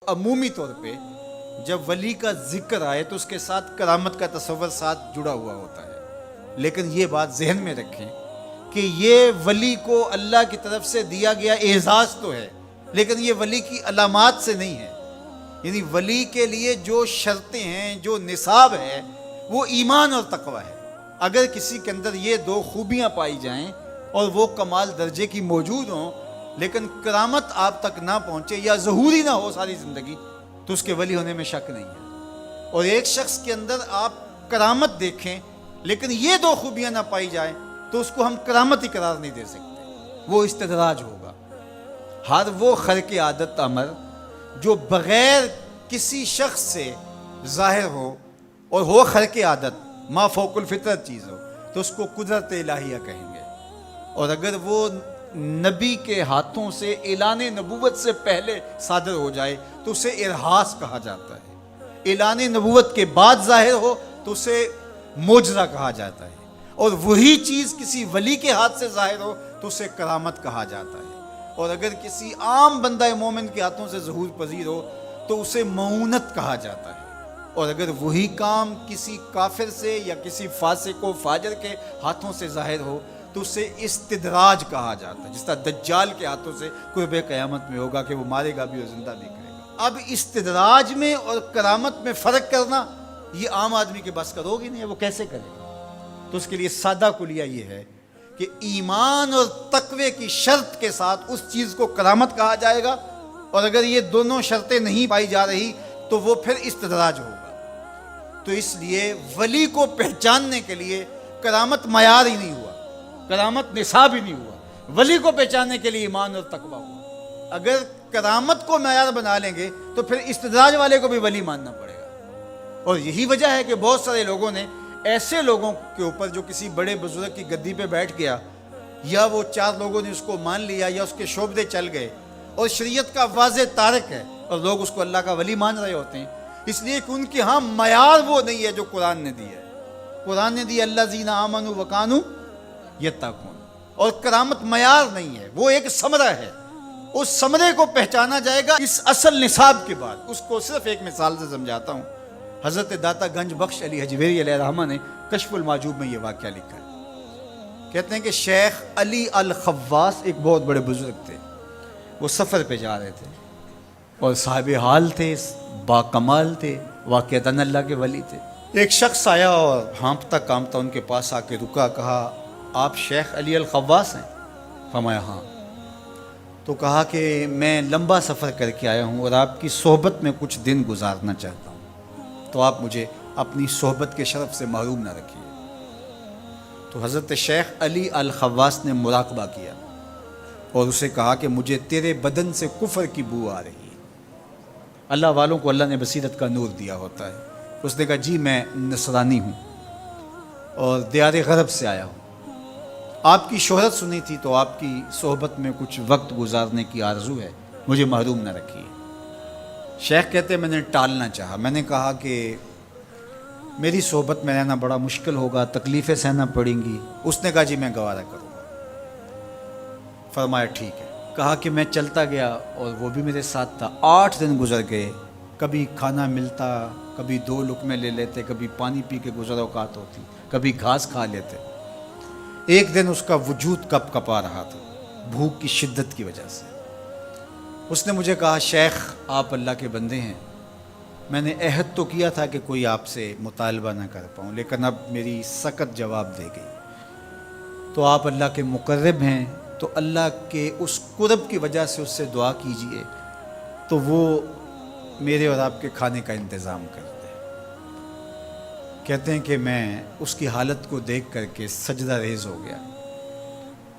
عمومی طور پہ جب ولی کا ذکر آئے تو اس کے ساتھ کرامت کا تصور ساتھ جڑا ہوا ہوتا ہے، لیکن یہ بات ذہن میں رکھیں کہ یہ ولی کو اللہ کی طرف سے دیا گیا اعزاز تو ہے، لیکن یہ ولی کی علامات سے نہیں ہے۔ یعنی ولی کے لیے جو شرطیں ہیں، جو نصاب ہے، وہ ایمان اور تقوی ہے۔ اگر کسی کے اندر یہ دو خوبیاں پائی جائیں اور وہ کمال درجے کی موجود ہوں، لیکن کرامت آپ تک نہ پہنچے یا ظہوری نہ ہو ساری زندگی، تو اس کے ولی ہونے میں شک نہیں ہے۔ اور ایک شخص کے اندر آپ کرامت دیکھیں لیکن یہ دو خوبیاں نہ پائی جائیں تو اس کو ہم کرامت ہی قرار نہیں دے سکتے، وہ استدراج ہوگا۔ ہر وہ خرق عادت امر جو بغیر کسی شخص سے ظاہر ہو اور ہو خرق عادت، ما فوق الفطرت چیز ہو، تو اس کو قدرت الہیہ کہیں گے۔ اور اگر وہ نبی کے ہاتھوں سے اعلان نبوت سے پہلے صادر ہو جائے تو اسے ارہاس کہا جاتا ہے۔ اعلان نبوت کے بعد ظاہر ہو تو اسے معجزہ کہا جاتا ہے، اور وہی چیز کسی ولی کے ہاتھ سے ظاہر ہو تو اسے کرامت کہا جاتا ہے۔ اور اگر کسی عام بندہ مومن کے ہاتھوں سے ظہور پذیر ہو تو اسے معونت کہا جاتا ہے۔ اور اگر وہی کام کسی کافر سے یا کسی فاسق و فاجر کے ہاتھوں سے ظاہر ہو تو اسے استدراج کہا جاتا ہے، جس طرح دجال کے ہاتھوں سے قرب قیامت میں ہوگا کہ وہ مارے گا بھی اور زندہ بھی کرے گا۔ اب استدراج میں اور کرامت میں فرق کرنا یہ عام آدمی کے بس کا روگ ہی نہیں ہے، وہ کیسے کرے گا؟ تو اس کے لیے سادہ کلیہ یہ ہے کہ ایمان اور تقوی کی شرط کے ساتھ اس چیز کو کرامت کہا جائے گا، اور اگر یہ دونوں شرطیں نہیں پائی جا رہی تو وہ پھر استدراج ہوگا۔ تو اس لیے ولی کو پہچاننے کے لیے کرامت معیار ہی نہیں ہوا، کرامت نصاب ہی نہیں ہوا، ولی کو پہچاننے کے لیے ایمان اور تقوی ہوا۔ اگر کرامت کو معیار بنا لیں گے تو پھر استدراج والے کو بھی ولی ماننا پڑے گا۔ اور یہی وجہ ہے کہ بہت سارے لوگوں نے ایسے لوگوں کے اوپر جو کسی بڑے بزرگ کی گدی پہ بیٹھ گیا، یا وہ چار لوگوں نے اس کو مان لیا یا اس کے شعبے چل گئے اور شریعت کا واضح تارک ہے، اور لوگ اس کو اللہ کا ولی مان رہے ہوتے ہیں، اس لیے کہ ان کے ہاں معیار وہ نہیں ہے جو قرآن نے دی ہے۔ قرآن نے دی الذین آمنوا وکانوا یتقون، اور کرامت معیار نہیں ہے، وہ ایک ثمرہ ہے۔ اس ثمرے کو پہچانا جائے گا اس اصل نصاب کے بعد۔ اس کو صرف ایک مثال سے سمجھاتا ہوں۔ حضرت داتا گنج بخش علی حجویری علیہ الرحمہ نے کشف المعجوب میں یہ واقعہ لکھا ہے۔ کہتے ہیں کہ شیخ علی الخواص ایک بہت بڑے بزرگ تھے، وہ سفر پہ جا رہے تھے اور صاحب حال تھے، با کمال تھے، واقعتاً اللہ کے ولی تھے۔ ایک شخص آیا اور ہانپتا کامتا ان کے پاس آ کے رکا، کہا آپ شیخ علی الخواص ہیں؟ فرمایا ہاں۔ تو کہا کہ میں لمبا سفر کر کے آیا ہوں اور آپ کی صحبت میں کچھ دن گزارنا چاہتا ہوں، تو آپ مجھے اپنی صحبت کے شرف سے محروم نہ رکھیے۔ تو حضرت شیخ علی الخواص نے مراقبہ کیا اور اسے کہا کہ مجھے تیرے بدن سے کفر کی بو آ رہی ہے۔ اللہ والوں کو اللہ نے بصیرت کا نور دیا ہوتا ہے۔ اس نے کہا جی میں نصرانی ہوں اور دیار غرب سے آیا ہوں، آپ کی شہرت سنی تھی تو آپ کی صحبت میں کچھ وقت گزارنے کی آرزو ہے، مجھے محروم نہ رکھیے۔ شیخ کہتے ہیں میں نے ٹالنا چاہا، میں نے کہا کہ میری صحبت میں رہنا بڑا مشکل ہوگا، تکلیفیں سہنا پڑیں گی۔ اس نے کہا جی میں گوارہ کروں گا۔ فرمایا ٹھیک ہے۔ کہا کہ میں چلتا گیا اور وہ بھی میرے ساتھ تھا۔ 8 دن گزر گئے، کبھی کھانا ملتا، کبھی 2 لقمے لے لیتے، کبھی پانی پی کے گزر اوقات ہوتی، کبھی گھاس کھا لیتے۔ ایک دن اس کا وجود کپ کپا رہا تھا بھوک کی شدت کی وجہ سے۔ اس نے مجھے کہا شیخ آپ اللہ کے بندے ہیں، میں نے عہد تو کیا تھا کہ کوئی آپ سے مطالبہ نہ کر پاؤں، لیکن اب میری سخت جواب دے گئی، تو آپ اللہ کے مقرب ہیں، تو اللہ کے اس قرب کی وجہ سے اس سے دعا کیجئے تو وہ میرے اور آپ کے کھانے کا انتظام کر دے۔ کہتے ہیں کہ میں اس کی حالت کو دیکھ کر کے سجدہ ریز ہو گیا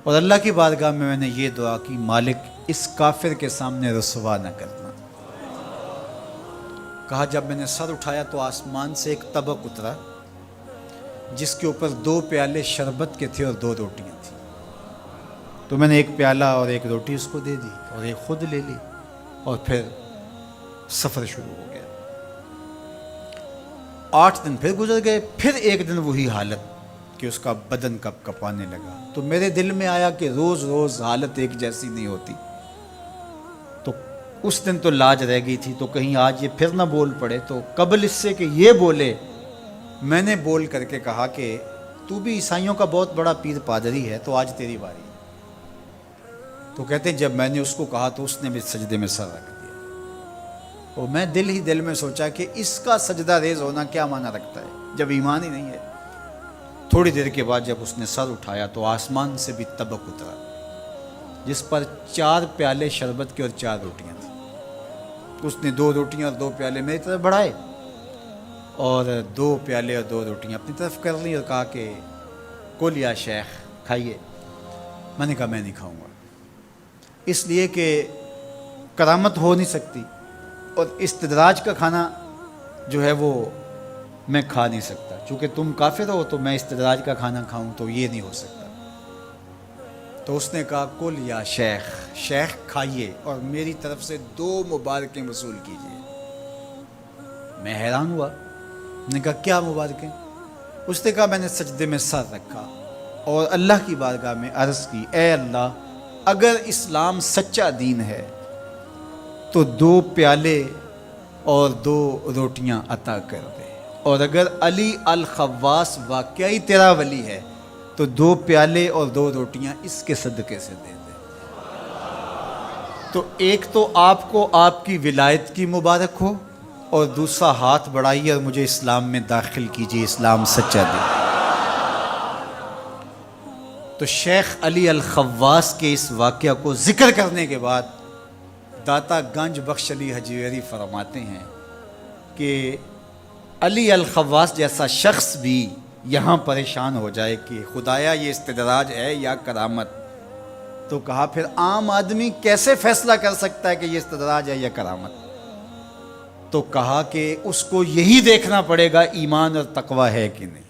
اور اللہ کی بارگاہ میں نے یہ دعا کی مالک اس کافر کے سامنے رسوا نہ کرنا۔ کہا جب میں نے سر اٹھایا تو آسمان سے ایک طبق اترا جس کے اوپر 2 پیالے شربت کے تھے اور 2 روٹیاں تھیں، تو میں نے ایک پیالہ اور ایک روٹی اس کو دے دی اور ایک خود لے لی اور پھر سفر شروع ہو گیا۔ 8 دن پھر گزر گئے، پھر ایک دن وہی حالت کہ اس کا بدن کپ کپانے لگا۔ تو میرے دل میں آیا کہ روز روز حالت ایک جیسی نہیں ہوتی، تو اس دن تو لاج رہ گئی تھی، تو کہیں آج یہ پھر نہ بول پڑے، تو قبل اس سے کہ یہ بولے میں نے بول کر کے کہا کہ تو بھی عیسائیوں کا بہت بڑا پیر پادری ہے، تو آج تیری باری ہے۔ تو کہتے ہیں جب میں نے اس کو کہا تو اس نے بھی سجدے میں سر رکھ دیا، اور میں دل ہی دل میں سوچا کہ اس کا سجدہ ریز ہونا کیا معنی رکھتا ہے جب ایمان ہی نہیں ہے۔ تھوڑی دیر کے بعد جب اس نے سر اٹھایا تو آسمان سے بھی طبق اترا، جس پر 4 پیالے شربت کے اور 4 روٹیاں تھیں۔ اس نے 2 روٹیاں اور 2 پیالے میری طرف بڑھائے، اور 2 پیالے اور 2 روٹیاں اپنی طرف کر لی، اور کہا کہ کل یا شیخ کھائیے۔ میں نے کہا میں نہیں کھاؤں گا، اس لیے کہ کرامت ہو نہیں سکتی، اور استدراج کا کھانا جو ہے وہ میں کھا نہیں سکتا، چونکہ تم کافر ہو تو میں استدراج کا کھانا کھاؤں تو یہ نہیں ہو سکتا۔ تو اس نے کہا کل یا شیخ، شیخ کھائیے اور میری طرف سے 2 مبارکیں وصول کیجیے۔ میں حیران ہوا، میں نے کہا کیا مبارکیں؟ اس نے کہا میں نے سجدے میں سر رکھا اور اللہ کی بارگاہ میں عرض کی، اے اللہ اگر اسلام سچا دین ہے تو 2 پیالے اور 2 روٹیاں عطا کر دے، اور اگر علی الخواص واقعی تیرا ولی ہے تو 2 پیالے اور 2 روٹیاں اس کے صدقے سے دے دے۔ تو ایک تو آپ کو آپ کی ولایت کی مبارک ہو، اور دوسرا ہاتھ بڑھائیے اور مجھے اسلام میں داخل کیجیے، اسلام سچا دین۔ تو شیخ علی الخواص کے اس واقعہ کو ذکر کرنے کے بعد داتا گنج بخش علی حجویری فرماتے ہیں کہ علی الخواص جیسا شخص بھی یہاں پریشان ہو جائے کہ خدایا یہ استدراج ہے یا کرامت، تو کہا پھر عام آدمی کیسے فیصلہ کر سکتا ہے کہ یہ استدراج ہے یا کرامت؟ تو کہا کہ اس کو یہی دیکھنا پڑے گا ایمان اور تقوی ہے کہ نہیں۔